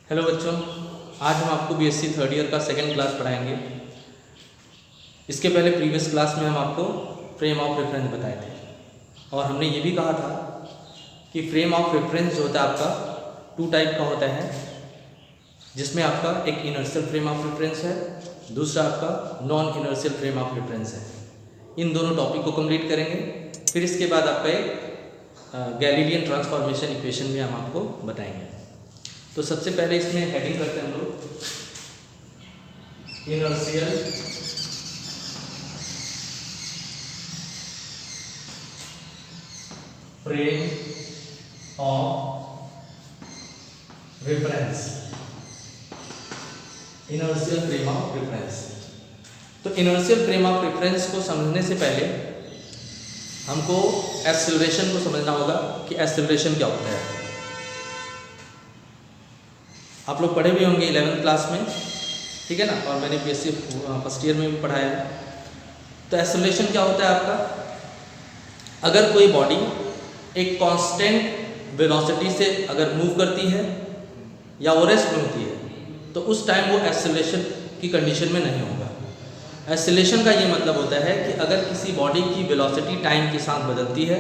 Hello बच्चों, आज हम आपको बीएससी थर्ड ईयर का सेकंड क्लास पढ़ाएंगे। इसके पहले प्रीवियस क्लास में हम आपको फ्रेम ऑफ रेफरेंस बताए थे और हमने ये भी कहा था कि फ्रेम ऑफ रेफरेंस जो होता है आपका टू टाइप का होता है, जिसमें आपका एक इनर्शियल फ्रेम ऑफ रेफरेंस है, दूसरा आपका non inertial frame of reference है। इन दोनों टॉपिक को कंप्लीट करेंगे। फिर इसके बाद आपका एक गैलीलियन ट्रांसफॉर्मेशन इक्वेशन भी हम आपको बताएंगे। तो सबसे पहले इसमें हेडिंग करते हैं हम लोग inertial frame of reference. Inertial frame of reference. तो इनर्शियल फ्रेम ऑफ रेफरेंस को समझने से पहले हमको एक्सेलरेशन को समझना होगा कि एक्सेलरेशन क्या होता है। आप लोग पढ़े भी होंगे 11th क्लास में, ठीक है ना, और मैंने बीएससी फर्स्ट ईयर में भी पढ़ाया है। तो एक्सेलरेशन क्या होता है आपका, अगर कोई बॉडी एक कांस्टेंट वेलोसिटी से अगर मूव करती है या वो रेस्ट में होती है तो उस टाइम वो एक्सेलरेशन की कंडीशन में नहीं होगा। एक्सेलरेशन का ये मतलब होता है कि अगर किसी बॉडी की वेलोसिटी टाइम के साथ बदलती है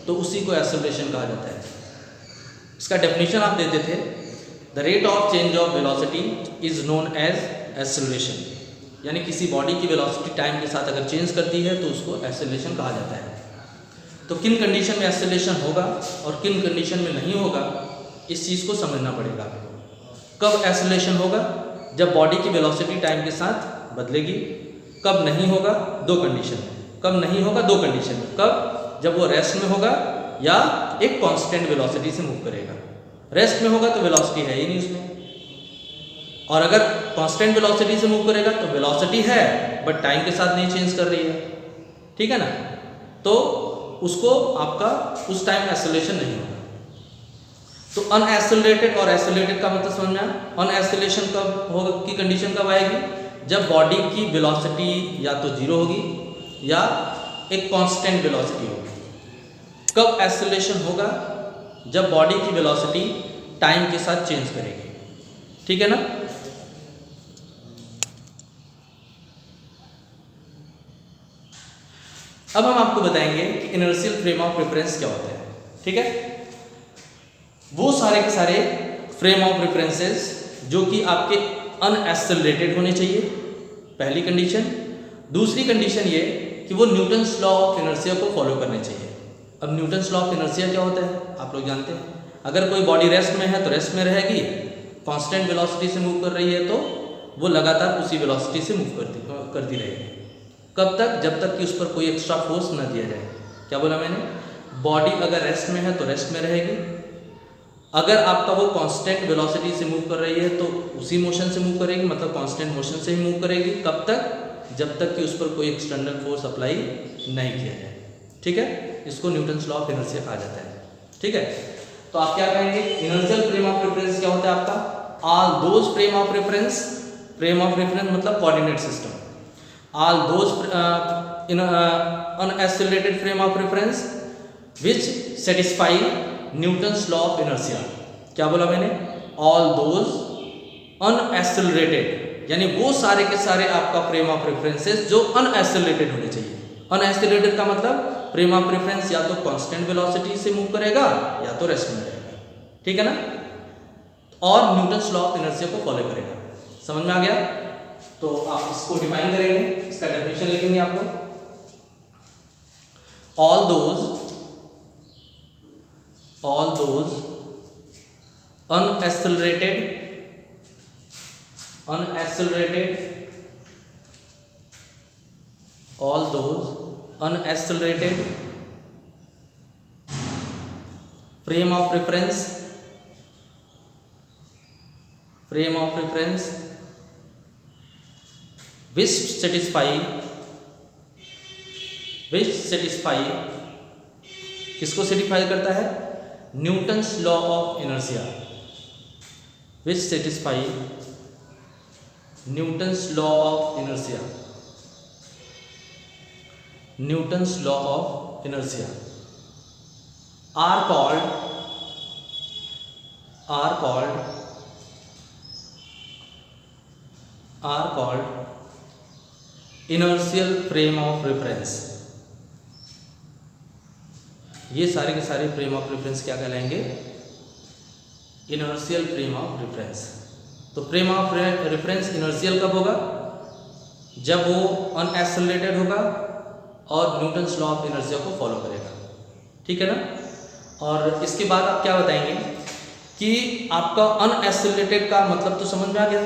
तो उसी को एक्सेलरेशन कहा जाता है। इसका डेफिनेशन आप देते थे, the rate of change of velocity is known as acceleration. यानी किसी बॉडी की वेलोसिटी टाइम के साथ अगर चेंज करती है तो उसको एक्सेलरेशन कहा जाता है। तो किन कंडीशन में एक्सेलरेशन होगा और किन कंडीशन में नहीं होगा, इस चीज़ को समझना पड़ेगा आपको। कब एक्सेलरेशन होगा, जब बॉडी की वेलोसिटी टाइम के साथ बदलेगी। कब नहीं होगा, दो कंडीशन में। कब नहीं होगा, दो कंडीशन में। कब, जब वो रेस्ट में होगा या एक कांस्टेंट वेलोसिटी से मूव करेगा। रेस्ट में होगा तो वेलोसिटी है ही नहीं उसमें, और अगर कांस्टेंट वेलोसिटी से मूव करेगा तो वेलोसिटी है बट टाइम के साथ नहीं चेंज कर रही है, ठीक है ना, तो उसको आपका उस टाइम एक्सेलरेशन नहीं होगा। तो अनएक्सेलरेटेड और एक्सेलरेटेड का मतलब समझ में आया। अनएक्सेलरेशन कब होगा, की कंडीशन कब आएगी, जब बॉडी की वेलोसिटी या तो जीरो होगी या एक कांस्टेंट वेलोसिटी होगी। कब एक्सेलरेशन होगा, जब बॉडी की वेलोसिटी टाइम के साथ चेंज करेगी, ठीक है ना। अब हम आपको बताएंगे कि इनर्शियल फ्रेम ऑफ रेफरेंस क्या होता है, ठीक है। वो सारे के सारे फ्रेम ऑफ रेफरेंसेस जो कि आपके अनएक्सेलरेटेड होने चाहिए, पहली कंडीशन। दूसरी कंडीशन ये कि वो न्यूटन्स लॉ ऑफ इनर्शिया को फॉलो करने चाहिए। अब न्यूटन्स लॉ ऑफ इनर्शिया क्या होता है आप लोग जानते हैं। अगर कोई बॉडी रेस्ट में है तो रेस्ट में रहेगी, कांस्टेंट वेलोसिटी से मूव कर रही है तो वो लगातार उसी वेलोसिटी से मूव करती रहेगी। कब तक, जब तक कि उस पर कोई एक्स्ट्रा फोर्स न दिया जाए। क्या बोला मैंने, बॉडी अगर रेस्ट में है तो रेस्ट में रहेगी। अगर आपका वो कांस्टेंट वेलोसिटी से मूव कर रही है तो उसी मोशन से मूव करेगी, मतलब कांस्टेंट मोशन से ही मूव करेगी। कब तक, जब तक कि उस पर कोई एक्सटर्नल फोर्स अप्लाई नहीं किया जाए, ठीक है। इसको न्यूटन्स लॉ ऑफ इनर्शिया कहा जाता है, ठीक है। तो आप क्या कहेंगे, इनर्शियल फ्रेम ऑफ रेफरेंस क्या होता है आपका, all those frame of reference. Frame of reference मतलब coordinate system. All those unaccelerated frame of reference which satisfy Newton's law of inertia. क्या बोला मैंने, ऑल दोज अनएक्सेलरेटेड, यानी वो सारे के सारे आपका फ्रेम ऑफ रेफरेंसेस जो अनएक्सेलरेटेड होने चाहिए। अनएक्सेलरेटेड का मतलब फ्रेम ऑफ रेफरेंस या तो कांस्टेंट वेलोसिटी से मूव करेगा या तो रेस्ट में रहेगा, ठीक है ना, और न्यूटन्स लॉ ऑफ इनर्शिया को फॉलो करेगा। समझ में आ गया। तो आप इसको डिफाइन करेंगे, इसका डेफिनेशन लिखेंगे आप लोग। All those unaccelerated all those unaccelerated frame of reference which satisfy किसको सेटिस्फाई करता है, Newton's law of inertia. which satisfy Newton's law of inertia, Newton's law of inertia are called are called inertial frame of reference. ये सारे के सारे frame of reference क्या कहलाएंगे? Inertial frame of reference. तो फ्रेम ऑफ रेफरेंस इनर्शियल कब होगा? जब वो अनएक्सेलरेटेड होगा और न्यूटन्स लॉ ऑफ इनर्शिया को फॉलो करेगा। ठीक है ना? और इसके बाद आप क्या बताएंगे कि आपका अनएक्सेलरेटेड का मतलब तो समझ में आ गया।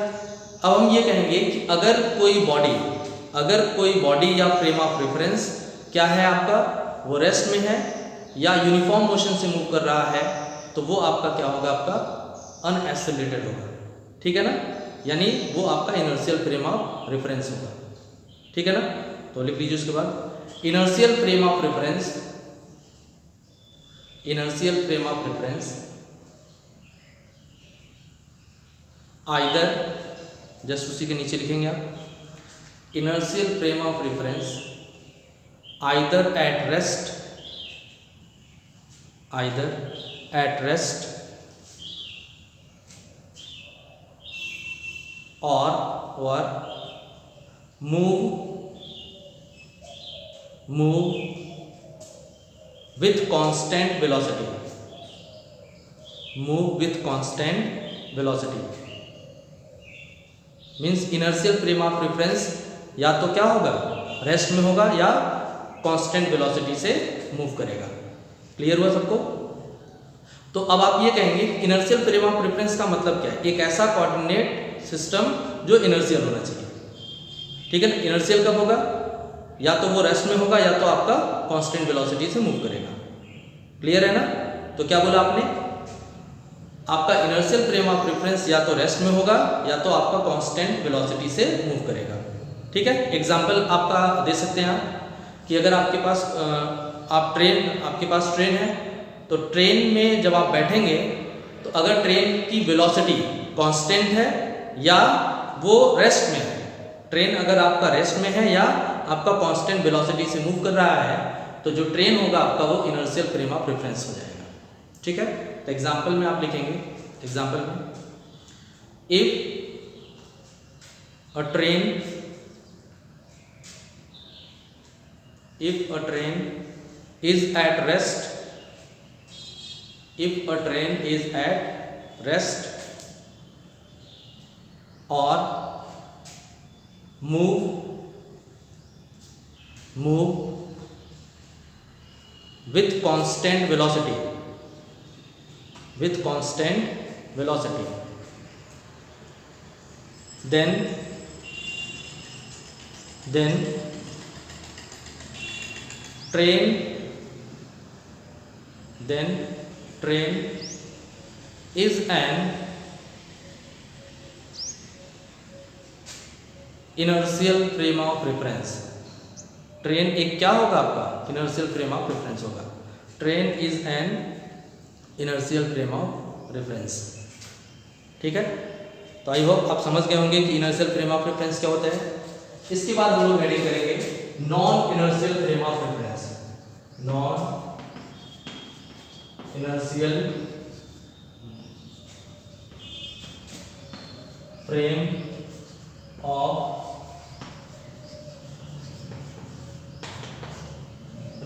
अब हम ये कहेंगे कि अगर कोई बॉडी या फ्रेम ऑफ रेफरेंस क्या है आपका, वो रेस्ट में है या यूनिफॉर्म मोशन से मूव कर रहा है, तो वो आपका क्या होगा? आपका अनएक्सेलरेटेड होगा। ठीक है ना? यानी वो आपका इनर्शियल फ्रेम ऑफ रेफरेंस होगा। ठीक है ना? तो लिख लीजिए उसके बाद inertial frame of reference either, just उसी के नीचे लिखेंगे आप, inertial frame of reference either at rest or move with constant velocity, means inertial frame of reference या तो क्या होगा? रेस्ट में होगा या कांस्टेंट वेलोसिटी से मूव करेगा। क्लियर हुआ सबको? तो अब आप ये कहेंगे इनर्शियल फ्रेम ऑफ रेफरेंस का मतलब क्या है? एक ऐसा कोऑर्डिनेट सिस्टम जो इनर्शियल होना चाहिए। ठीक है ना? इनर्शियल कब होगा? या तो वो रेस्ट में होगा या तो आपका कांस्टेंट वेलोसिटी से मूव करेगा। क्लियर है ना? तो क्या बोला आपने? आपका इनर्शियल फ्रेम ऑफ रेफरेंस या तो रेस्ट में होगा या तो आपका कांस्टेंट वेलोसिटी से मूव करेगा। ठीक है? एग्जांपल आपका दे सकते हैं आप कि अगर आपके पास ट्रेन है, तो ट्रेन में जब आप बैठेंगे तो अगर ट्रेन की वेलोसिटी कांस्टेंट है या वो रेस्ट में है, ट्रेन अगर आपका रेस्ट में है या आपका कांस्टेंट वेलोसिटी से मूव कर रहा है, तो जो ट्रेन होगा आपका वो इनर्शियल फ्रेम ऑफ रेफरेंस हो जाएगा। ठीक है? तो एग्जांपल में आप लिखेंगे, एग्जांपल में if a train is at rest or move with constant velocity, then train is an inertial frame of reference. Train एक क्या होगा? आपका इनर्शियल फ्रेम ऑफ रेफरेंस होगा। Train is an inertial frame of reference. ठीक है? तो I hope आप समझ गए होंगे कि इनर्शियल फ्रेम ऑफ रेफरेंस क्या होता है। इसके बाद हम लोग हेडिंग करेंगे non inertial frame of reference. Non inertial frame of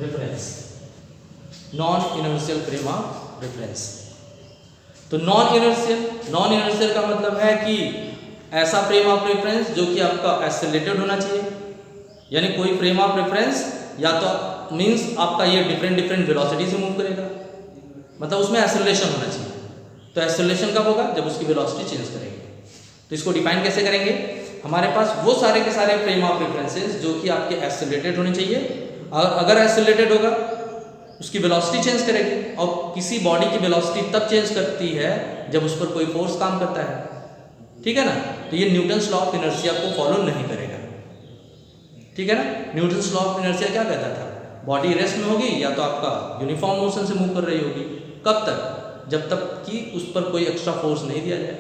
reference. Non inertial frame of reference. तो नॉन इनर्शियल का मतलब है कि ऐसा फ्रेम ऑफ रेफरेंस जो कि आपका एक्सेलरेटेड होना चाहिए। यानी कोई फ्रेम ऑफ रेफरेंस या तो मींस आपका ये डिफरेंट वेलोसिटी से मूव करेगा, मतलब उसमें एक्सेलरेशन होना चाहिए। तो एक्सेलरेशन कब होगा? जब उसकी वेलोसिटी चेंज करेगी। तो इसको डिफाइन कैसे करेंगे? हमारे पास वो सारे के सारे फ्रेम ऑफ रेफरेंसेस जो कि आपके एक्सेलरेटेड होने चाहिए, और अगर एक्सेलरेटेड होगा उसकी वेलोसिटी चेंज करेगी। और किसी बॉडी की वेलोसिटी तब चेंज करती है जब उस पर कोई फोर्स काम करता है। ठीक है ना? तो ये न्यूटन्स लॉ ऑफ इनर्शिया को फॉलो नहीं करेगा। ठीक है ना? न्यूटन्स लॉ ऑफ इनर्शिया क्या कहता था? बॉडी रेस्ट में होगी या तो आपका यूनिफॉर्म मोशन से मूव कर रही होगी। कब तक? जब तक कि उस पर कोई एक्स्ट्रा फोर्स नहीं दिया जाए।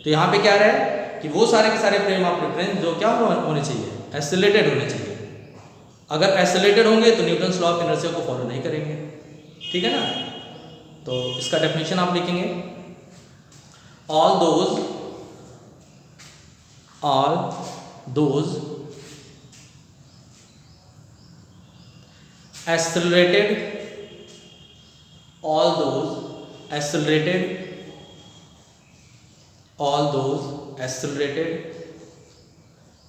तो यहाँ पे क्या रहा कि वो सारे के सारे फ्रेम ऑफ रेफरेंस जो क्या होने चाहिए? एक्सेलरेटेड होने चाहिए। अगर एक्सेलरेटेड होंगे तो न्यूटन्स लॉ ऑफ इनर्शिया को फॉलो नहीं करेंगे। ठीक है ना? तो इसका डेफिनेशन आप लिखेंगे, all those all those accelerated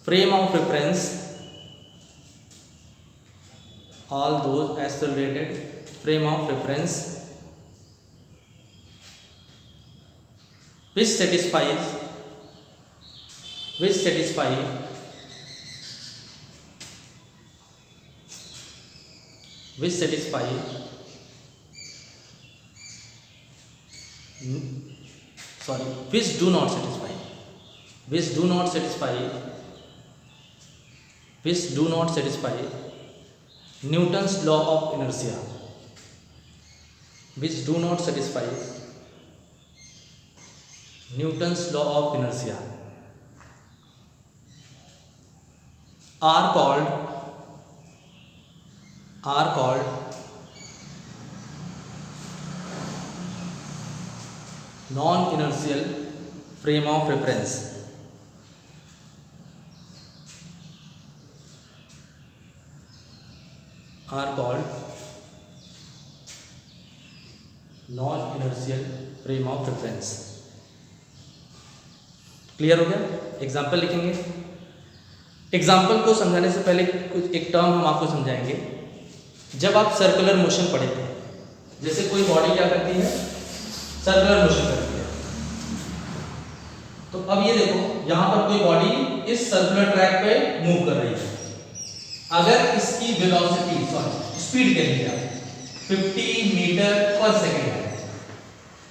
frame of reference which satisfy which do not satisfy Newton's law of inertia, are called non-inertial frame of reference. Clear हो गया? एग्जाम्पल लिखेंगे। एग्जाम्पल को समझाने से पहले कुछ एक टर्म हम आपको समझाएंगे। जब आप सर्कुलर मोशन पढ़े थे, जैसे कोई बॉडी क्या करती है, सर्कुलर मोशन करती है, तो अब ये देखो यहां पर कोई बॉडी इस सर्कुलर ट्रैक पे मूव कर रही है। अगर इसकी वेलोसिटी स्पीड कह लीजिए 50 मीटर पर सेकेंड है,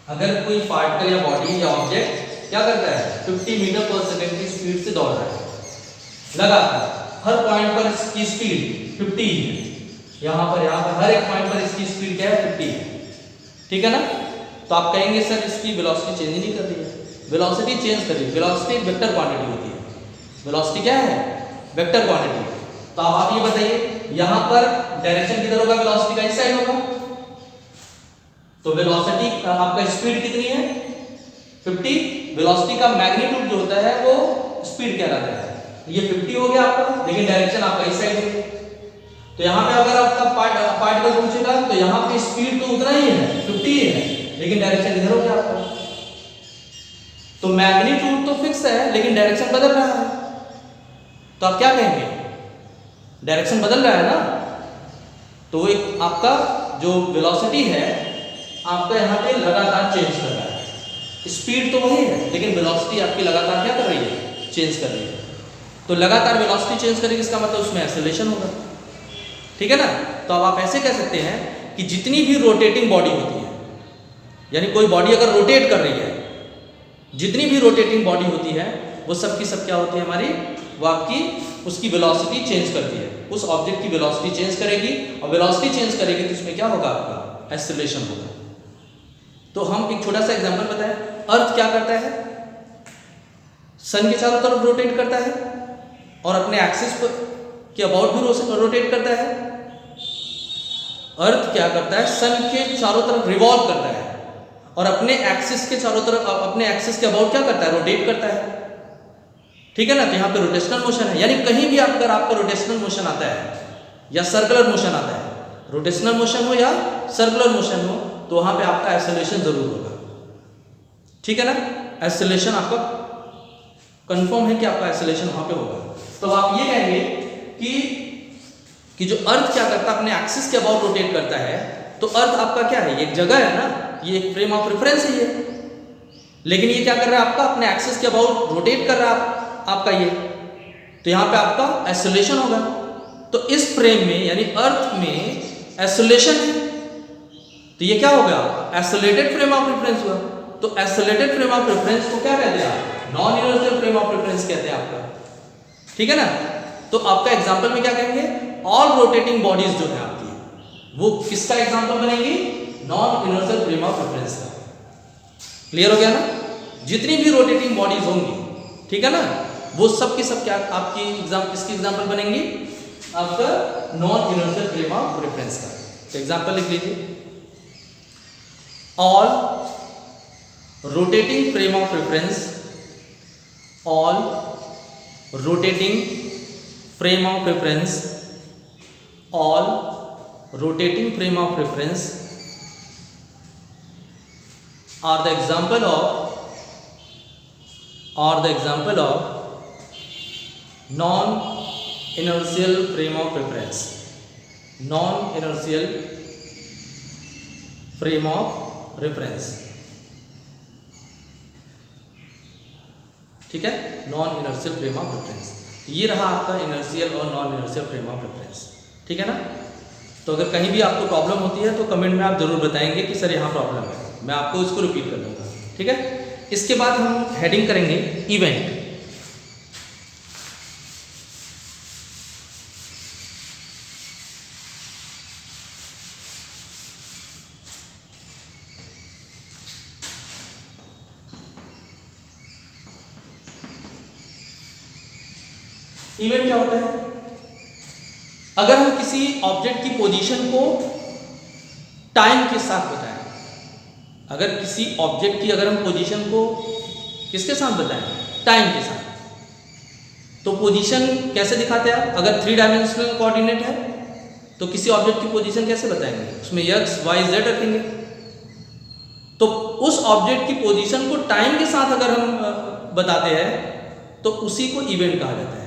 अगर कोई पार्टिकल या बॉडी या ऑब्जेक्ट क्या करता है 50 मीटर पर सेकेंड की स्पीड से दौड़ रहा है लगातार, हर पॉइंट पर इसकी स्पीड 50 है, यहां पर हर एक पॉइंट पर इसकी स्पीड क्या है 50 है, ठीक है ना? तो आप कहेंगे सर इसकी वेलोसिटी चेंज नहीं कर रही है। वेलोसिटी चेंज कर रही है। वेलोसिटी एक वेक्टर क्वांटिटी होती है। वेलोसिटी क्या है? Vector quantity. तो अब आप ये बताइए यहां पर डायरेक्शन किधर होगा? वेलोसिटी का इस साइड होगा। तो वेलोसिटी आपका स्पीड कितनी है 50। वेलोसिटी का मैग्नीट्यूड जो होता है वो स्पीड कहलाता है। ये 50 हो गया आपका, लेकिन डायरेक्शन आपका इस साइड है। तो यहाँ पे अगर आपका पार्टिकल पहुंचेगा तो यहाँ पे स्पीड तो उतना ही है 50 ही है, लेकिन डायरेक्शन इधर हो गया आपका। तो मैग्नीट्यूड तो फिक्स है लेकिन डायरेक्शन बदल रहा है। तो आप क्या कहेंगे? डायरेक्शन बदल रहा है ना। तो एक आपका जो वेलोसिटी है आपका यहाँ पे लगातार चेंज कर रहा है। स्पीड तो वही है लेकिन वेलोसिटी आपकी लगातार क्या कर रही है? चेंज कर रही है। तो लगातार वेलोसिटी चेंज करेगी, इसका मतलब उसमें एक्सेलरेशन होगा, ठीक है ना? तो अब आप ऐसे कह सकते हैं कि जितनी भी रोटेटिंग बॉडी होती है, यानी कोई बॉडी अगर रोटेट कर रही है, जितनी भी रोटेटिंग बॉडी होती है वो सब की सब क्या होती है हमारी? वो आपकी उसकी वेलोसिटी चेंज करती है। उस ऑब्जेक्ट की वेलोसिटी चेंज करेगी, और वेलोसिटी चेंज करेगी तो इसमें क्या होगा? आपका एक्सेलरेशन होगा। तो हम एक छोटा सा एग्जांपल बताएं। अर्थ क्या करता है? सन के चारों तरफ रोटेट करता है और अपने एक्सिस पर के अबाउट भी रोटेट करता है। अर्थ क्या करता है? सन के चारों तरफ रिवॉल्व करता है और अपने एक्सिस के चारों तरफ अपने एक्सिस के अबाउट क्या करता है? रोटेट करता है, ठीक है ना? तो यहाँ पे रोटेशनल मोशन है। यानी कहीं भी अगर आपका रोटेशनल मोशन आता है या सर्कुलर मोशन आता है, रोटेशनल मोशन हो या सर्कुलर मोशन हो, तो वहां पे आपका एक्सेलरेशन जरूर होगा, ठीक है ना? एक्सेलरेशन आपका कंफर्म है कि आपका एक्सेलरेशन वहां पे होगा। तो आप ये कहेंगे कि जो अर्थ क्या करता है? अपने एक्सिस के अबाउट रोटेट करता है। तो अर्थ आपका क्या है? ये एक जगह है ना, ये एक फ्रेम ऑफ रेफरेंस है ये, लेकिन ये क्या कर रहा है? आपका अपने एक्सिस के अबाउट रोटेट कर रहा है आपका ये। तो यहाँ पे आपका एक्सेलरेशन होगा। तो इस फ्रेम में यानी अर्थ में एक्सेलरेशन है, तो ये क्या हो गया? एक्सेलरेटेड फ्रेम ऑफ रेफरेंस हुआ। तो एक्सेलरेटेड फ्रेम ऑफ रेफरेंस को क्या कहते हैं? Non inertial frame of reference कहते हैं आपका, ठीक है ना? तो आपका एग्जांपल में क्या कहेंगे? ऑल रोटेटिंग बॉडीज जो है आपकी, वो किसका एग्जांपल बनेगी? Non inertial frame of reference का। क्लियर हो गया ना? जितनी भी रोटेटिंग बॉडीज होंगी, ठीक है ना, वो सब की सब क्या आपकी किसकी एग्जांपल बनेंगी? आपका non inertial frame of reference का। तो एग्जांपल लिख लीजिए। All rotating frame of reference, all rotating frame of reference, all rotating frame of reference are the example of non-inertial frame of reference, non-inertial frame of reference, ठीक है, non inertial frame of reference. ये रहा आपका inertial और non inertial frame of reference, ठीक है ना। तो अगर कहीं भी आपको प्रॉब्लम होती है तो कमेंट में आप जरूर बताएंगे कि सर यहाँ प्रॉब्लम है, मैं आपको इसको रिपीट कर दूंगा, ठीक है। इसके बाद हम हेडिंग करेंगे इवेंट। इवेंट क्या होता है? अगर हम किसी ऑब्जेक्ट की पोजीशन को टाइम के साथ बताएं, अगर किसी ऑब्जेक्ट की अगर हम पोजीशन को किसके साथ बताएं? टाइम के साथ। तो पोजीशन कैसे दिखाते हैं आप? अगर 3 डायमेंशनल कोऑर्डिनेट है तो किसी ऑब्जेक्ट की पोजीशन कैसे बताएंगे? उसमें x, y, z रखेंगे। तो उस ऑब्जेक्ट की पोजीशन को टाइम के साथ अगर हम बताते हैं तो उसी को इवेंट कहा जाता है,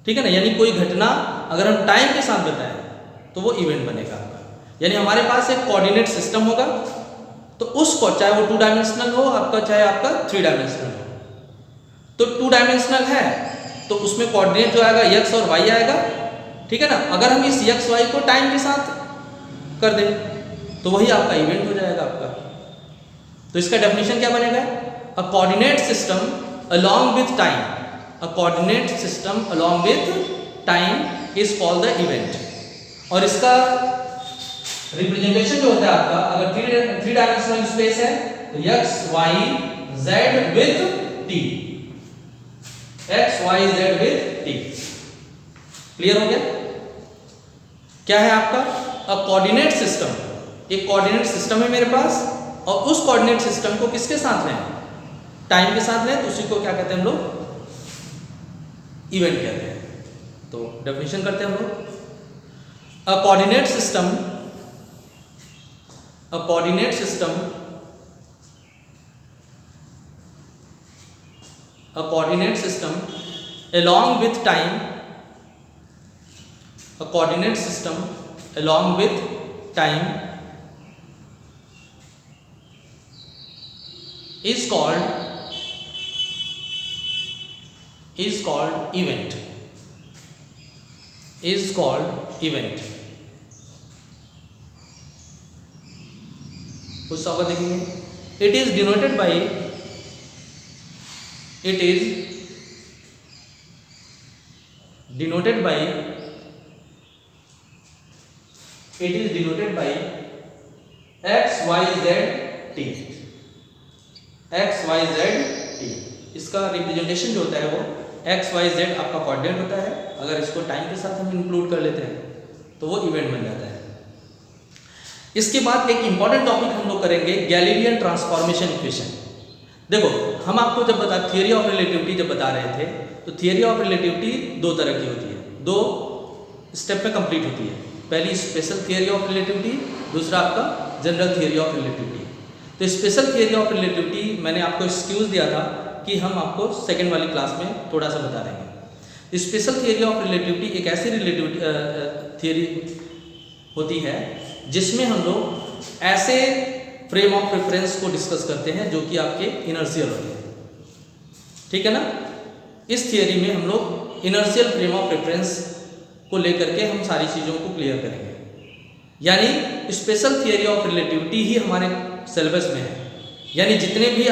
ठीक है ना। यानी कोई घटना अगर हम टाइम के साथ बताएं तो वो इवेंट बनेगा आपका। यानी हमारे पास एक कोऑर्डिनेट सिस्टम होगा, तो उसको चाहे वो 2 डायमेंशनल हो आपका, चाहे आपका 3 डायमेंशनल हो। तो 2 डायमेंशनल है तो उसमें कोऑर्डिनेट जो आएगा x और y आएगा, ठीक है ना। अगर हम इस x y को टाइम के साथ कर दें तो वही आपका इवेंट हो जाएगा आपका। तो इसका डेफिनेशन क्या बनेगा? अ coordinate system along with time, a coordinate system along with time is called the event। और इसका रिप्रेजेंटेशन जो होता है आपका, अगर 3 डायमेंशनल स्पेस है तो x y z with t, x y z with t। Clear हो गया? क्या है आपका? अ कोऑर्डिनेट सिस्टम, एक कोऑर्डिनेट सिस्टम है मेरे पास, और उस कोऑर्डिनेट सिस्टम को किसके साथ लें? टाइम के साथ लें, तो उसी को क्या कहते हैं हम लोग? इवेंट कहते हैं। तो डेफिनेशन करते हैं हम लोग। अ coordinate system along with time, a coordinate system along with time is called event, is called event। कुछ सवाल देखेंगे। It is denoted by x y z t, x y z t। इसका रिप्रेजेंटेशन जो होता है वो x y z आपका coordinate होता है। अगर इसको टाइम के साथ हम इंक्लूड कर लेते हैं तो वो इवेंट बन जाता है। इसके बाद एक इंपॉर्टेंट टॉपिक हम लोग करेंगे, गैलीलियन ट्रांसफॉर्मेशन इक्वेशन। देखो, हम आपको जब थियरी ऑफ रिलेटिविटी जब बता रहे थे तो थियरी ऑफ रिलेटिविटी 2 तरह की होती है, 2 स्टेप में कंप्लीट होती है। पहली स्पेशल थियरी ऑफ रिलेटिविटी, दूसरा आपका जनरल थियरी ऑफ रिलेटिविटी। तो स्पेशल थियरी ऑफ रिलेटिविटी मैंने आपको एक्सक्यूज दिया था कि हम आपको सेकेंड वाली क्लास में थोड़ा सा बता देंगे। स्पेशल थियरी ऑफ रिलेटिविटी एक ऐसी रिलेटिविटी थियरी होती है जिसमें हम लोग ऐसे फ्रेम ऑफ रेफरेंस को डिस्कस करते हैं जो कि आपके इनर्शियल होते हैं, ठीक है ना। इस थियरी में हम लोग इनर्शियल फ्रेम ऑफ रेफरेंस को लेकर के हम सारी चीज़ों को क्लियर करेंगे। यानी स्पेशल थियरी ऑफ रिलेटिविटी ही हमारे सिलेबस में है। यानी जितने भी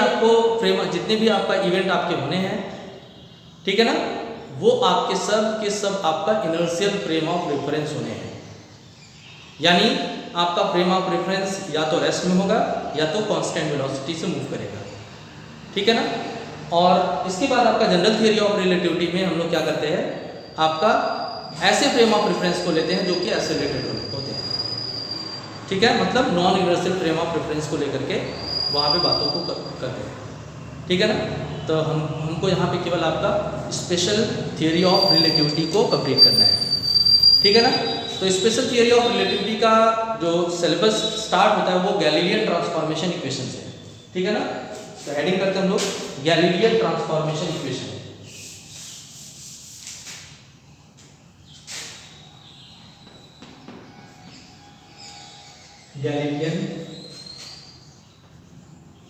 आपका इवेंट आपके होने हैं, ठीक है ना, वो आपके सब के सब आपका इनर्शियल फ्रेम ऑफ रेफरेंस होने हैं। यानी आपका फ्रेम ऑफ रेफरेंस या तो रेस्ट में होगा या तो कांस्टेंट वेलोसिटी से मूव करेगा, ठीक है ना। और इसके बाद आपका जनरल थियरी ऑफ रिलेटिविटी में हम लोग क्या करते हैं, आपका ऐसे फ्रेम ऑफ रेफरेंस को लेते हैं जो कि एक्सेलरेटेड होते हैं, ठीक है। मतलब non inertial frame of reference को लेकर के वहाँ पे बातों को करते हैं, ठीक है ना। तो हमको यहाँ पे केवल आपका स्पेशल थियरी ऑफ रिलेटिविटी को कंप्लीट करना है, ठीक है ना। तो स्पेशल थियरी ऑफ रिलेटिविटी का जो सिलेबस स्टार्ट होता है वो गैलीलियन ट्रांसफॉर्मेशन इक्वेशन से, ठीक है ना। तो हेडिंग करते हैं हम लोग Galilean transformation equation. Galilean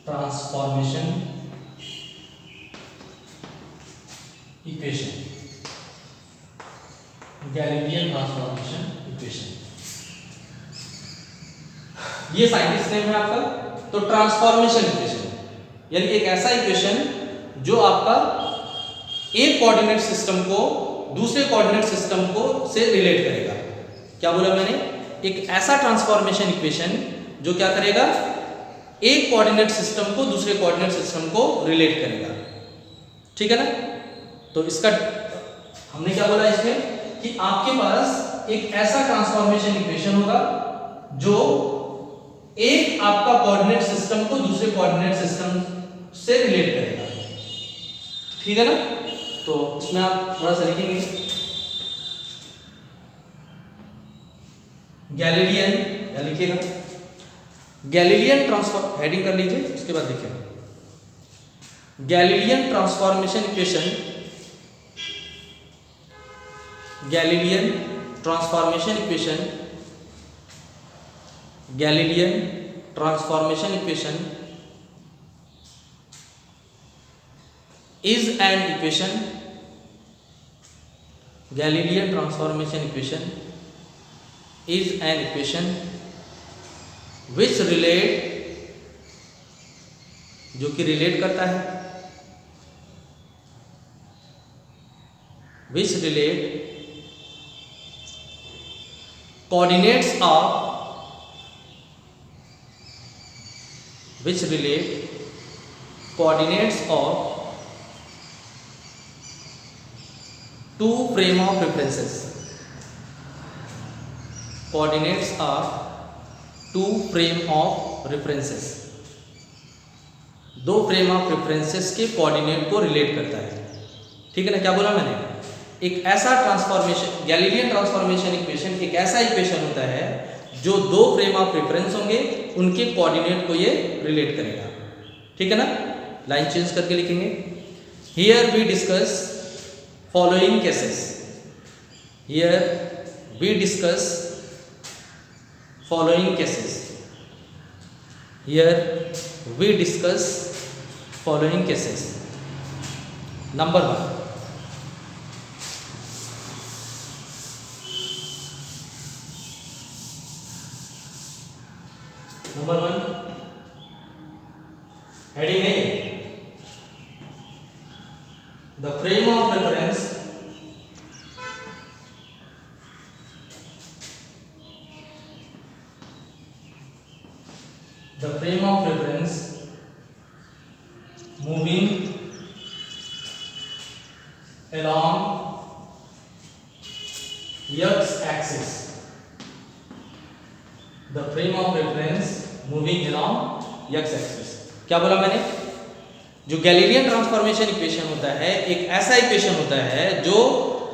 transformation equation, Galilean transformation equation, ये साइंटिस्ट नेम है आपका। तो ट्रांसफॉर्मेशन इक्वेशन यानी एक ऐसा इक्वेशन जो आपका एक कोऑर्डिनेट सिस्टम को दूसरे कोऑर्डिनेट सिस्टम को से रिलेट करेगा। क्या बोला मैंने? एक ऐसा ट्रांसफॉर्मेशन इक्वेशन जो क्या करेगा, एक कोऑर्डिनेट सिस्टम को दूसरे कोऑर्डिनेट सिस्टम को रिलेट करेगा, ठीक है ना। तो इसका हमने क्या बोला इसमें कि आपके पास एक ऐसा ट्रांसफॉर्मेशन इक्वेशन होगा जो एक आपका कोऑर्डिनेट सिस्टम को दूसरे कोऑर्डिनेट सिस्टम से रिलेट करेगा, ठीक है ना। तो इसमें आप थोड़ा सा लिखेंगे गैलीलियन, या लिखिएगा गैलीलियन ट्रांसफॉर्म, हेडिंग कर लीजिए, उसके बाद लिखिए Galilean transformation equation, Galilean transformation equation, Galilean transformation equation is an equation, Galilean transformation equation is an equation which relate, जो कि रिलेट करता है, which relate coordinates of, which relate coordinates of two frame of references, coordinates are two frame of references, दो frame of references के coordinate को relate करता है, ठीक है ना। क्या बोला मैंने? एक ऐसा ट्रांसफॉर्मेशन, गैलीलियन ट्रांसफॉर्मेशन इक्वेशन एक ऐसा इक्वेशन होता है जो दो फ्रेम ऑफ रेफरेंस होंगे उनके कोऑर्डिनेट को ये रिलेट करेगा, ठीक है ना। लाइन चेंज करके लिखेंगे here we discuss following cases, here we discuss following cases, here we discuss following cases. Number 1, number 1 heading है the frame of reference, the frame of reference moving along x axis, the frame of reference moving along x axis। क्या बोला मैंने? जो Galilean transformation equation होता है एक ऐसा equation होता है जो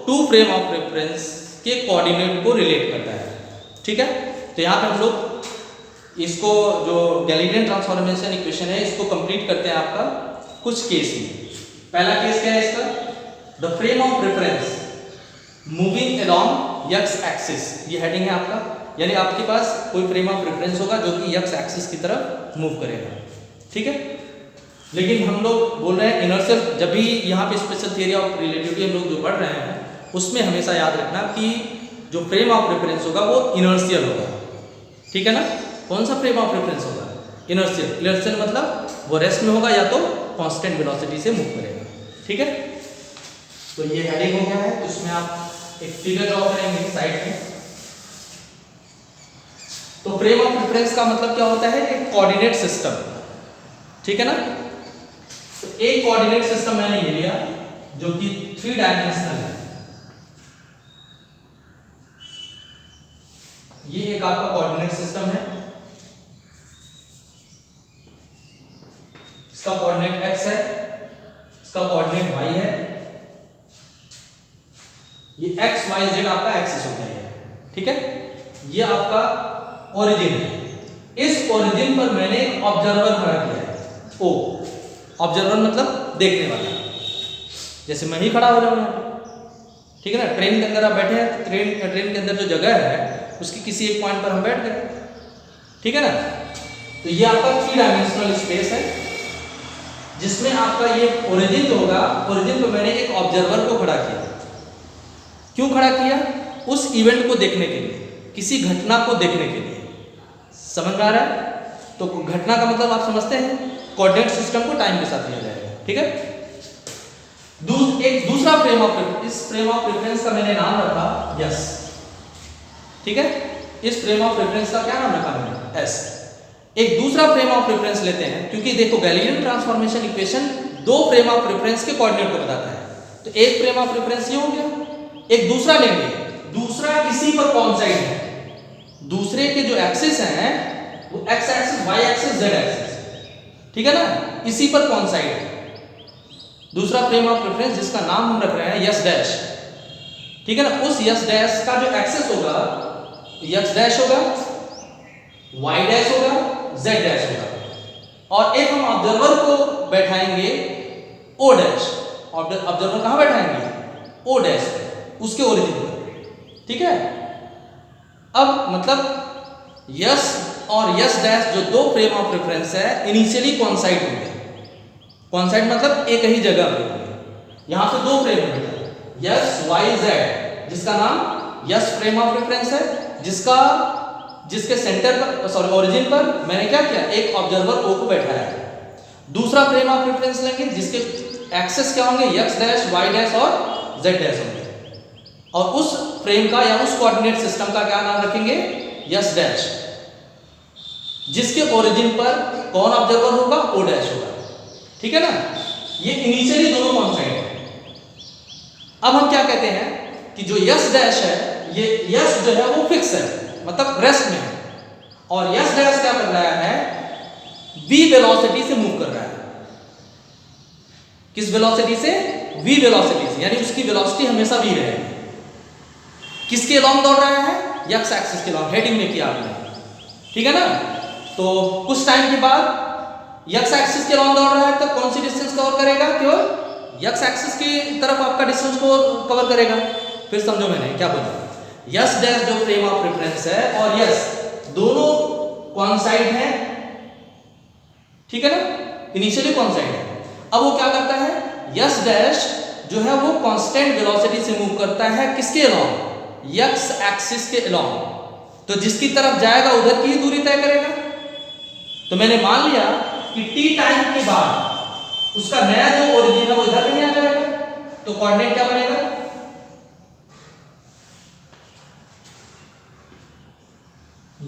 टू फ्रेम ऑफ रेफरेंस के कोऑर्डिनेट को रिलेट करता है, ठीक है। तो यहाँ पे हम लोग इसको जो गैलीलियन ट्रांसफॉर्मेशन इक्वेशन है इसको कंप्लीट करते हैं आपका कुछ केस में। पहला केस क्या है इसका? The frame of reference moving along x axis, ये हेडिंग है आपका, यानी आपके पास कोई फ्रेम ऑफ रेफरेंस होगा जो कि एक्स एक्सिस की तरफ मूव करेगा, ठीक है। लेकिन हम लोग बोल रहे हैं इनर्शियल, जब भी यहाँ पे स्पेशल थियरी ऑफ रिलेटिविटी हम लोग जो पढ़ रहे हैं उसमें हमेशा याद रखना कि जो फ्रेम ऑफ रेफरेंस होगा वो इनर्शियल होगा, ठीक है ना। कौन सा फ्रेम ऑफ रेफरेंस होगा? इनर्शियल। इनर्शियल मतलब वो रेस्ट में होगा या तो कांस्टेंट वेलोसिटी से मूव करेगा, ठीक है। तो ये हेडिंग हो गया है, तो इसमें आप एक फिगर ड्रॉ करेंगे साइड में। तो फ्रेम ऑफ रेफरेंस का मतलब क्या होता है? एक कोऑर्डिनेट सिस्टम, ठीक है ना। तो एक कोऑर्डिनेट सिस्टम मैंने ये लिया जो कि 3 डायमेंशनल है, ये एक आपका कोऑर्डिनेट सिस्टम है, इसका कोऑर्डिनेट x है, इसका कोऑर्डिनेट y है, ये x y z आपका एक्सिस होता है, ठीक है। ये आपका ओरिजिन है, इस ओरिजिन पर मैंने ऑब्जर्वर खड़ा किया है, ओ ऑब्जर्वर मतलब देखने वाला, जैसे मैं ही खड़ा हो जाऊं यहाँ पे, ठीक है ना। ट्रेन के अंदर आप बैठे हैं, ट्रेन के अंदर जो जगह है उसकी किसी एक पॉइंट पर हम बैठ गए, ठीक है ना। तो ये आपका 3 डायमेंशनल स्पेस है जिसमें आपका ये ओरिजिन जो होगा, ओरिजिन पर मैंने एक ऑब्जर्वर को खड़ा किया। क्यों खड़ा किया? उस इवेंट को देखने के लिए, किसी घटना को देखने के लिए। समझ में आ रहा है? तो घटना का मतलब आप समझते हैं, कोऑर्डिनेट सिस्टम को टाइम के साथ लिया जाएगा, ठीक है। एक दूसरा फ्रेम ऑफ रेफरेंस, इस फ्रेम ऑफ रेफरेंस का मैंने नाम रखा यस, ठीक है। इस फ्रेम ऑफ रेफरेंस का क्या नाम रखा मैंने? एस। एक दूसरा फ्रेम ऑफ रेफरेंस लेते हैं, क्योंकि देखो Galilean transformation equation 2 frame of reference के कोऑर्डिनेट को बताता है। तो एक फ्रेम ऑफ रेफरेंस ये हो गया, एक दूसरा लेंगे, दूसरा इसी पर कॉइंसाइड है, दूसरे के जो एक्सिस हैं वो X axis, Y axis, Z axis, ठीक है ना, इसी पर कॉइंसाइड है। दूसरा फ्रेम ऑफ रेफरेंस जिसका नाम हम रख रहे हैं यस डैश, ठीक है ना। उस यस डैश का जो एक्सिस होगा यस डैश होगा, वाई डैश होगा, जेड डैश होगा, और एक हम ऑब्जर्वर को बैठाएंगे ओ डैश। ऑब्जर्वर कहां बैठाएंगे? ओ डैश, उसके ओरिजिन पर, ठीक है। अब मतलब यस और यस डैश जो 2 फ्रेम ऑफ रेफरेंस है इनिशियली कॉइंसाइड होंगे। कॉइंसाइड मतलब एक ही जगह पे होंगे। यहां से 2 फ्रेम होंगे, यस वाई जेड, जिसका नाम यस फ्रेम ऑफ रेफरेंस है, जिसके सेंटर पर, सॉरी ओरिजिन पर मैंने क्या किया? एक ऑब्जर्वर ओ को बैठाया है। दूसरा फ्रेम ऑफ रेफरेंस लेंगे जिसके एक्सेस क्या होंगे? यस डैश, वाई डैश और जेड डैश होंगे, और उस फ्रेम का या उस कोऑर्डिनेट सिस्टम का क्या नाम रखेंगे? यस डैश, जिसके ओरिजिन पर कौन ऑब्जर्वर होगा? ओ डैश होगा, ठीक है ना। ये इनिशियली दोनों कॉइंसाइड है। अब हम क्या कहते हैं कि जो यस डैश है, ये यस जो है वो फिक्स है, मतलब रेस्ट में है, और यस डैश क्या कर रहा है? v वेलोसिटी से मूव कर रहा है। किस वेलोसिटी से? v वेलोसिटी से, यानी उसकी वेलोसिटी हमेशा v रहेगी। किसके अलोंग दौड़ रहा है? एक्स एक्सिस के अलोंग, हेडिंग में किया आपने, ठीक है ना। तो कुछ टाइम के बाद एक्स एक्सिस के अलोंग दौड़ रहा है, तब कौन सी डिस्टेंस कवर करेगा? केवल एक्स एक्सिस की तरफ आपका डिस्टेंस को कवर करेगा। फिर समझो मैंने क्या बोला, यस डैश जो फ्रेम ऑफ रेफरेंस है और यस दोनों कॉइंसाइड हैं, ठीक है ना, इनिशियली कॉइंसाइड है। अब वो क्या करता है? यस डैश जो है वो कांस्टेंट वेलोसिटी से मूव करता है, किसके अलोंग? एक्स एक्सिस के अलोंग। तो जिसकी तरफ जाएगा उधर की ही दूरी तय करेगा। तो मैंने मान लिया कि टी टाइम के बाद उसका नया जो ओरिजिन है वो इधर नहीं आ जाएगा, तो कोऑर्डिनेट क्या बनेगा?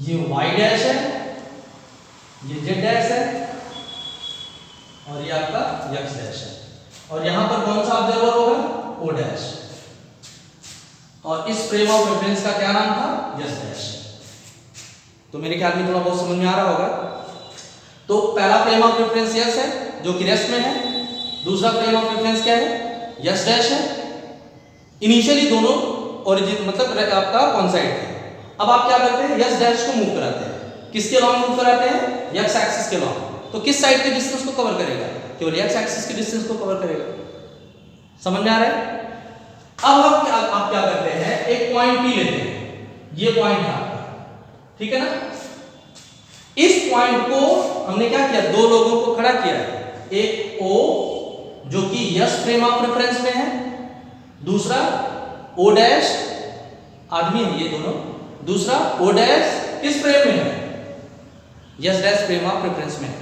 ये y डैश है, ये z डैश है, और ये आपका x डैश है, और यहां पर कौन सा ऑब्जर्वर होगा? o डैश, और इस फ्रेम ऑफ रेफरेंस का क्या नाम था? Yes dash. तो मेरे ख्याल में थोड़ा बहुत समझ में आ रहा होगा। तो पहला फ्रेम ऑफ रेफरेंस यस है जो कि रेस्ट में है, दूसरा फ्रेम ऑफ रेफरेंस क्या है? यस डैश है। इनिशियली दोनों ओरिजिन मतलब आपका कॉइंसाइड थे। अब आप क्या करते हैं? यस डैश को मूव कराते हैं, किसके अलोंग मूव कराते हैं? एक्स एक्सिस के अलोंग। तो किस साइड के डिस्टेंस को कवर करेगा? केवल एक्स एक्सिस के डिस्टेंस को कवर करेगा। समझ में आ रहा है? अब हम आप क्या करते हैं? एक पॉइंट P लेते हैं, ये पॉइंट है आपका, ठीक है ना। इस पॉइंट को हमने क्या किया? 2 लोगों को खड़ा किया है, एक O जो कि यस फ्रेम ऑफ रेफरेंस में है, दूसरा O डैश, आदमी है ये दोनों, दूसरा O डैश किस फ्रेम में है? Yes dash frame of reference में है।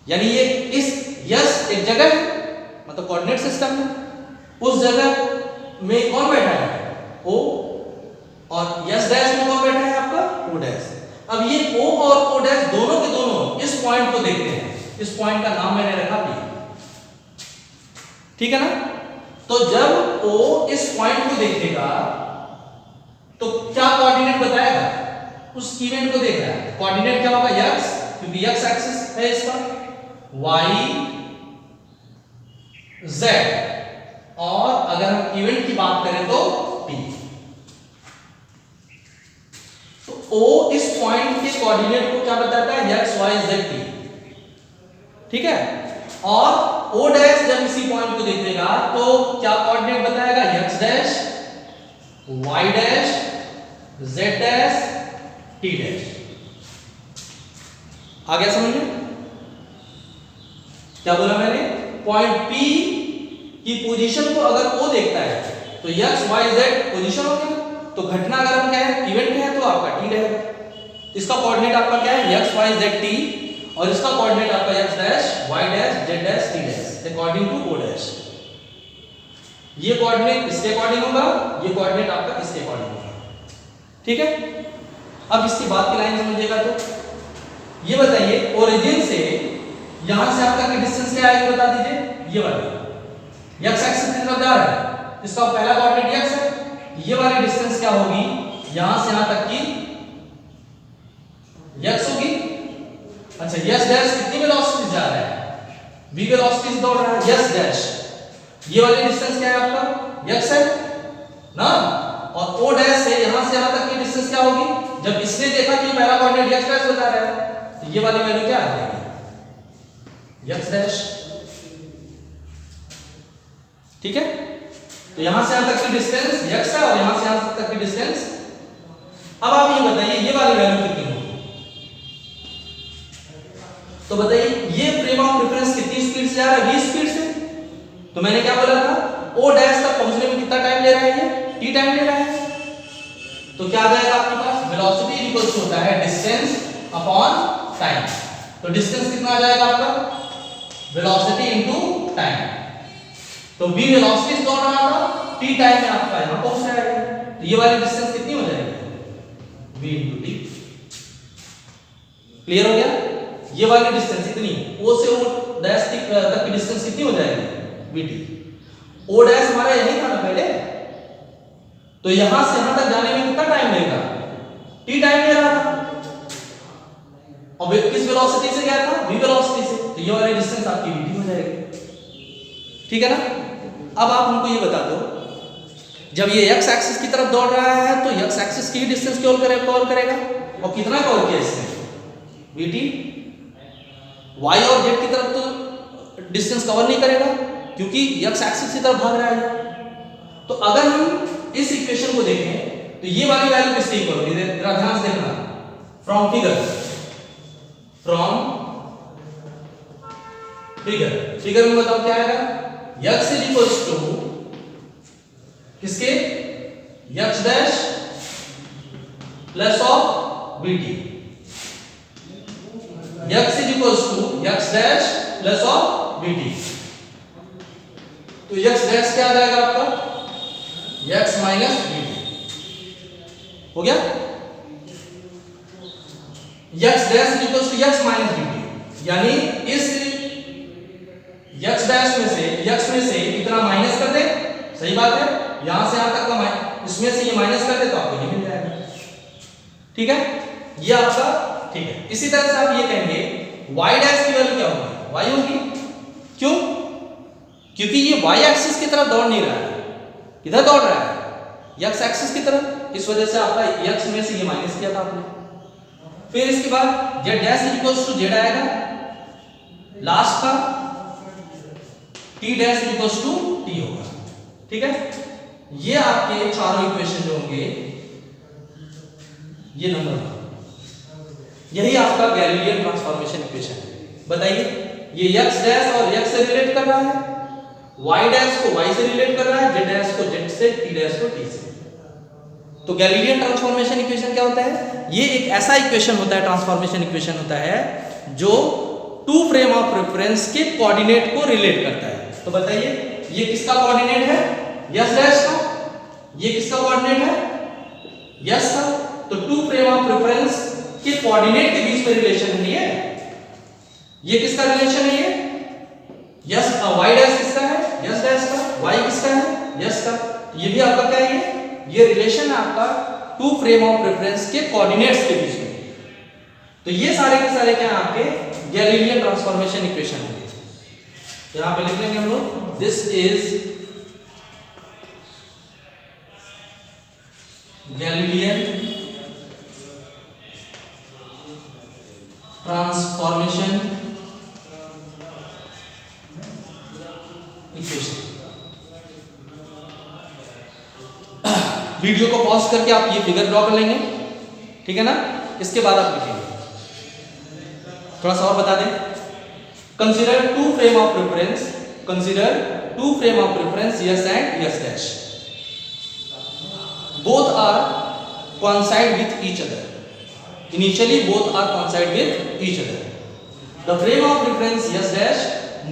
यानी ये इस यस एक जगह है, मतलब कोऑर्डिनेट सिस्टम है, उस जगह में कौन बैठा है? O, और यस डैश में कौन बैठा है? आपका O डैश। अब ये O और O डैश दोनों के दोनों इस पॉइंट को देखते हैं, इस पॉइंट का नाम मैंने रखा P, ठीक है ना। तो जब O इस पॉइंट को देखेगा तो क्या कोऑर्डिनेट बताएगा? उस इवेंट को देख रहा है, कोऑर्डिनेट क्या होगा? x, क्योंकि x एक्सिस है इसका, y z और अगर हम इवेंट की बात करें तो t। तो o इस पॉइंट के कोऑर्डिनेट को क्या बताता है, x y z t, ठीक है। और o डैश जब इसी पॉइंट को देखेगा तो क्या कोऑर्डिनेट बताएगा, x dash y dash z dash t dash. आ गया समझ में? क्या बोला मैंने, पॉइंट P की पोजीशन को अगर O देखता है तो x y z पोजीशन हो गया, तो घटना अगर हम कहें इवेंट है तो आपका t रहेगा। इसका कोऑर्डिनेट आपका क्या है, x y z t, और इसका कोऑर्डिनेट आपका x dash y dash z dash t dash according to O dash. ये कोऑर्डिनेट इसके अकॉर्डिंग होगा, ये कोऑर्डिनेट आपका इसके अकॉर्डिंग होगा, ठीक है। अब इसकी बात की लाइन समझिएगा। तो ये बताइए ओरिजिन से यहां से आप तक की डिस्टेंस क्या आएगी, बता दीजिए। ये वाली x एक्सिस की तरफ जा रहा है, इसका पहला कोऑर्डिनेट x है, ये वाली डिस्टेंस क्या होगी, यहां से यहां तक की x होगी। अच्छा s डैश कितनी वेलोसिटी जा रहा है, v वेलोसिटी से दौड़ रहा है, s डैश ये वाली डिस्टेंस क्या है आपका, x है ना। और o डैश से यहां तक की डिस्टेंस क्या होगी, जब इसने देखा कि पहला कोऑर्डिनेट x डैश बता रहा है तो ये वाली वैल्यू क्या आ जाएगी, x डैश, ठीक है। तो यहां से यहां तक की डिस्टेंस x है और यहां से यहां तक की डिस्टेंस। अब आप ये बताइए ये वाली वैल्यू कितनी होगी, तो बताइए ये फ्रेम ऑफ रेफरेंस कितनी स्पीड से जा रहा है, v स्पीड से। तो मैंने क्या बोला था, o डैश तक पहुंचने में कितना टाइम ले रहा है, ये t टाइम ले रहा है। तो क्या आ जाएगा आपके पास, वेलोसिटी इक्वल्स होता है डिस्टेंस अपॉन टाइम। तो डिस्टेंस कितना आ जाएगा आपका, वेलोसिटी इनटू टाइम। तो v वेलोसिटी से दौड़ रहा था, t टाइम में आपका यहां पहुंच रहा है, तो ये वाली डिस्टेंस कितनी हो जाएगी, v इनटू t। क्लियर हो गया। ये वाली डिस्टेंस इतनी, o से o डैश तक की डिस्टेंस कितनी हो जाएगी, vt। o डैश हमारा यही था ना पहले, तो यहां से यहां तक जाने में कितना टाइम लेगा, t टाइम ले रहा था, और किस वेलोसिटी से गया था, v वेलोसिटी से। तो ये वाली डिस्टेंस आपकी vt हो जाएगी, ठीक है ना। अब आप हमको ये बता दो, जब ये x एक्सिस की तरफ दौड़ रहा है तो x एक्सिस की डिस्टेंस कवर करेगा, और कितना कवर किया इसने, vt। y और z की तरफ तो डिस्टेंस कवर नहीं करेगा क्योंकि x एक्सिस की तरफ भाग रहा है। तो अगर हम इस इक्वेशन को देखें तो ये वाली वैल्यू किसकी इक्वल होगी, जरा ध्यान से देखना, फ्रॉम फिगर में बताओ क्या आएगा, x इज इक्वल्स टू किसके, x dash plus of vt। x is equals to x dash plus of vt। तो x डैश क्या आ जाएगा आपका, x माइनस vt हो गया। x dash is equals to x minus vt, यानी इस x डैश में से इतना माइनस कर दे, सही बात है, यहां से यहां तक का इसमें से ये माइनस कर दे तो आपको ये मिल जाएगा, ठीक है। ये आपका ठीक है। इसी तरह से आप ये कहेंगे y डैश की वैल्यू क्या होगी, y होगी, क्यों, क्योंकि ये y एक्सिस की तरफ दौड़ नहीं रहा है, किधर दौड़ रहा है, x एक्सिस की तरफ, इस वजह से आपका x में से ये माइनस किया था आपने। फिर इसके बाद z dash equals to z आएगा, लास्ट का t dash equals to t होगा, ठीक है। ये आपके चारों इक्वेशन जो होंगे ये नंबर, यही आपका गैलीलियन ट्रांसफॉर्मेशन इक्वेशन है। बताइए ये x डैश और x से रिलेट कर रहा है, y डैश को y से रिलेट कर रहा है, z डैश को z से, t डैश को t से। तो गैलीलियन ट्रांसफॉर्मेशन इक्वेशन क्या होता है, ये एक ऐसा इक्वेशन होता है, ट्रांसफॉर्मेशन इक्वेशन होता है जो टू फ्रेम ऑफ रेफरेंस के कोऑर्डिनेट को रिलेट करता है। तो बताइए ये किसका कोऑर्डिनेट है, s डैश का, ये किसका कोऑर्डिनेट है, s का। तो टू फ्रेम ऑफ रेफरेंस के कोऑर्डिनेट के बीच में रिलेशन है, नहीं है, ये किसका रिलेशन है, ये s y डैश किसका है, s डैश का, y किसका है, s का। ये भी आपका क्या है, ये रिलेशन है आपका टू फ्रेम ऑफ रेफरेंस के कोऑर्डिनेट्स के बीच में। तो ये सारे के सारे क्या आपके गैलीलियन ट्रांसफॉर्मेशन इक्वेशन होंगे। यहां पे लिख लेंगे हम लोग this is Galilean transformation equation. Video को पॉज करके आप ये फिगर ड्रॉ कर लेंगे, ठीक है ना। इसके बाद आप लिखेंगे। थोड़ा सा और बता दें, consider two frame of reference, consider two frame of reference S and S dash, both are coincide with each other. Initially both are coincide with each other. The frame of reference S dash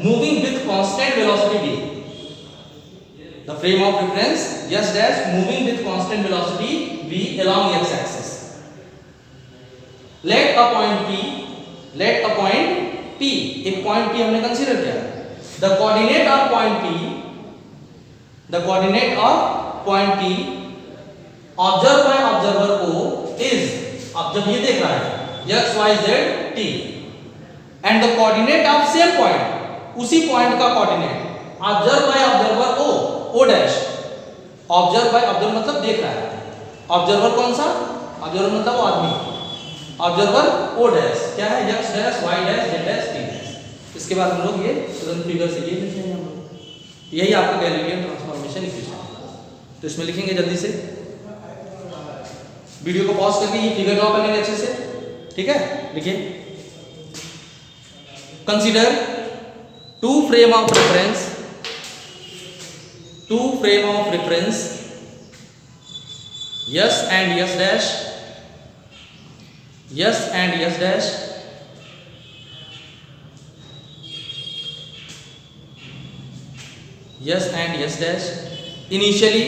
moving with constant velocity v. The frame of reference S dash moving with constant velocity v along x axis. Let a point P, let a point P, एक point P हमने consider किया। The coordinate of point P, the coordinate of point P observe by observer को is, अब जब ये देख रहा है x y z t and the coordinate of same point, उसी पॉइंट का coordinate observe by observer o dash, observe by observer मतलब देख रहा है, ऑब्जर्वर कौन सा, ऑब्जर्वर मतलब वो आदमी, ऑब्जर्वर o डैश क्या है x dash y dash z dash t dash. इसके बाद हम लोग ये तुरंत फिगर से ये लिखेंगे हम लोग, यही आपका गैलीलियन ट्रांसफॉर्मेशन इक्वेशन। तो इसमें लिखेंगे जल्दी से, वीडियो को पॉज करके ये फिगर ड्रॉ कर लेंगे अच्छे से, ठीक है। लिखिए, consider two frame of reference, two frame of reference S and S dash, S and S dash, S and S dash, initially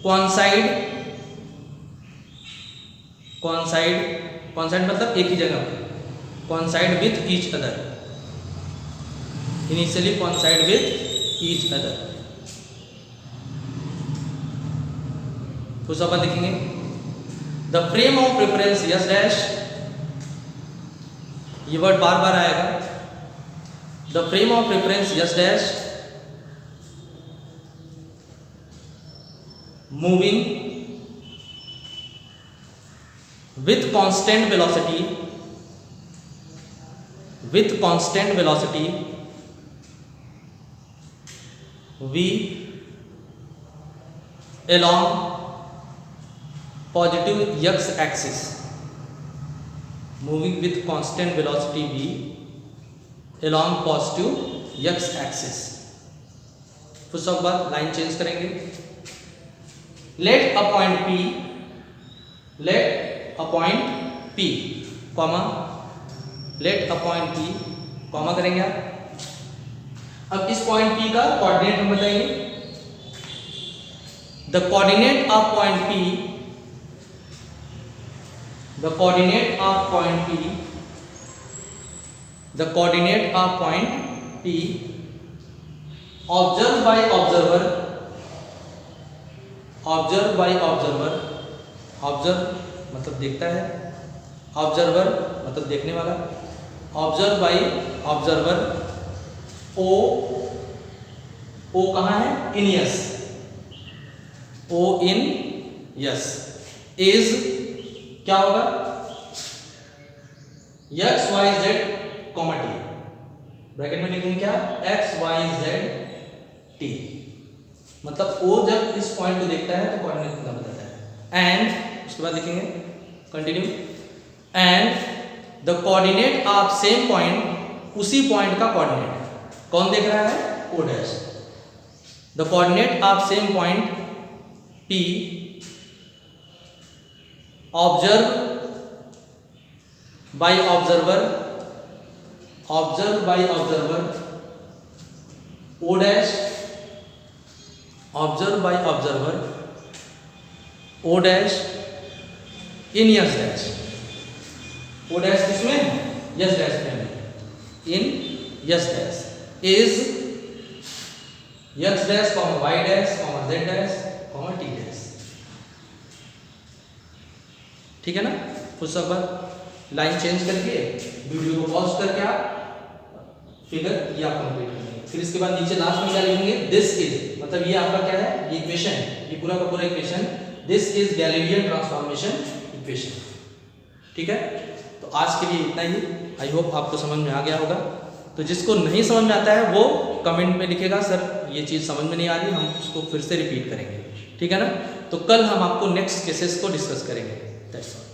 coincide, coincide मतलब एक ही जगह, coincide with each other, initially coincide with each other। दूसरा बात देखेंगे, the frame of reference yes dash, ये word बार बार आएगा, the frame of reference yes dash moving with constant velocity, with constant velocity v along positive x axis, moving with constant velocity v along positive x axis। फिर सब बात line change करेंगे, let a point P, let a point P, comma, let a point P, comma करेंगे आप। अब इस point P का coordinate हम बताएंगे, the coordinate of point P, the coordinate of point P, the coordinate of point P observed by observer, observe by observer, observe मतलब देखता है, ऑब्जर्वर मतलब देखने वाला, ऑब्जर्व बाय ऑब्जर्वर ओ कहाँ है, in S, O in S, is क्या होगा, X Y Z comma T, bracket में लिखेंगे क्या, एक्स वाई जेड टी, मतलब ओ जब इस पॉइंट को देखता है तो कोऑर्डिनेट कितना बताता है। एंड उसके बाद लिखेंगे continue, and the coordinate of same point, उसी पॉइंट का कोऑर्डिनेट कौन देख रहा है, O dash, the coordinate of same point P observe by observer, observe by observer O dash, observe by observer O dash in S dash, O dash किसमें, S dash में, in S dash is X dash comma Y dash comma Z dash comma T dash, ठीक है ना। कुछ सब बात line change करके video को पॉज करके आप फिगर ये आप कंप्लीट करेंगे। फिर इसके बाद नीचे लास्ट में क्या लिखेंगे, दिस इज, मतलब ये आपका क्या है, ये इक्वेशन, ये पूरा का पूरा equation, this is Galilean transformation equation. ठीक है, तो आज के लिए इतना ही। आई होप आपको समझ में आ गया होगा। तो जिसको नहीं समझ में आता है वो कमेंट में लिखेगा, सर ये चीज़ समझ में नहीं आ रही, हम उसको फिर से रिपीट करेंगे। ठीक है ना, तो कल हम आपको नेक्स्ट केसेस को डिस्कस करेंगे। That's all.